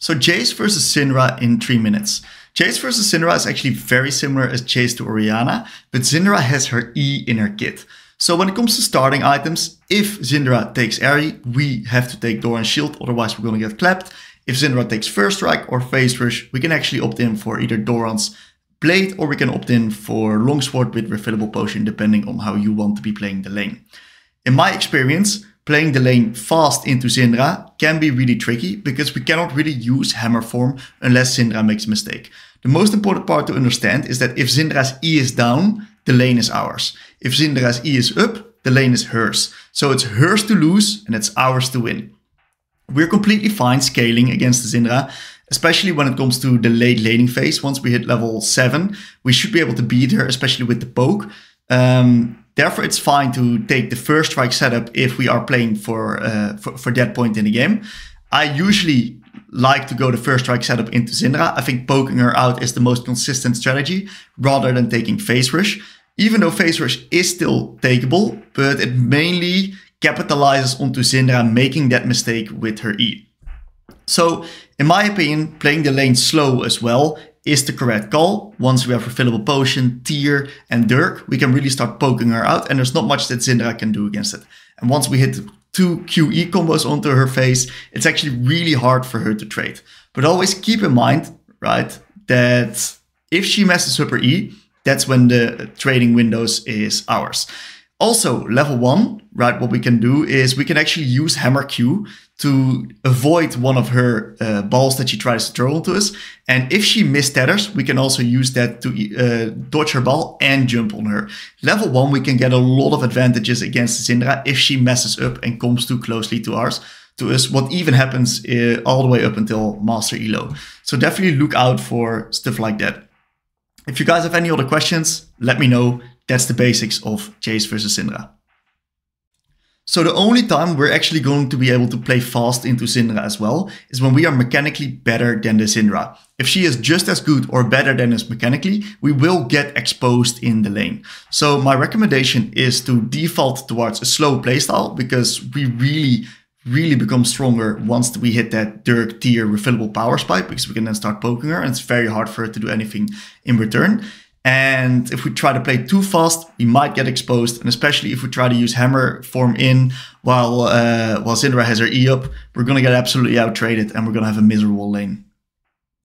So Jayce versus Syndra in 3 minutes. Jayce versus Syndra is actually very similar as Jayce to Orianna, but Syndra has her E in her kit. So when it comes to starting items, if Syndra takes Airy, we have to take Door and Shield, otherwise we're going to get clapped. If Syndra takes First Strike or Phase Rush, we can actually opt in for either Doran's Blade or we can opt in for Longsword with Refillable Potion, depending on how you want to be playing the lane. In my experience, playing the lane fast into Syndra can be really tricky because we cannot really use Hammer form unless Syndra makes a mistake. The most important part to understand is that if Syndra's E is down, the lane is ours. If Syndra's E is up, the lane is hers. So it's hers to lose and it's ours to win. We're completely fine scaling against the Syndra, especially when it comes to the late laning phase. Once we hit level 7, we should be able to beat her, especially with the poke. Therefore, it's fine to take the First Strike setup if we are playing for that point in the game. I usually like to go the First Strike setup into Syndra. I think poking her out is the most consistent strategy rather than taking Phase Rush. Even though Phase Rush is still takeable, but it mainly capitalizes onto Syndra making that mistake with her E. So, in my opinion, playing the lane slow as well is the correct call. Once we have Refillable Potion, Tear and Dirk, we can really start poking her out and there's not much that Syndra can do against it. And once we hit 2 QE combos onto her face, it's actually really hard for her to trade. But always keep in mind, right, that if she messes up her E, that's when the trading windows is ours. Also, level 1, right, what we can do is we can actually use Hammer Q to avoid one of her balls that she tries to throw onto us. And if she mistethers, we can also use that to dodge her ball and jump on her. Level 1, we can get a lot of advantages against Syndra if she messes up and comes too closely to us, what even happens all the way up until Master Elo. So definitely look out for stuff like that. If you guys have any other questions, let me know. That's the basics of Jayce versus Syndra. So the only time we're actually going to be able to play fast into Syndra as well is when we are mechanically better than the Syndra. If she is just as good or better than us mechanically, we will get exposed in the lane. So my recommendation is to default towards a slow playstyle because we really become stronger once we hit that Dirk tier refillable power spike because we can then start poking her and it's very hard for her to do anything in return. And if we try to play too fast, we might get exposed. And especially if we try to use Hammer form in while Syndra has her E up, we're going to get absolutely out-traded and we're going to have a miserable lane.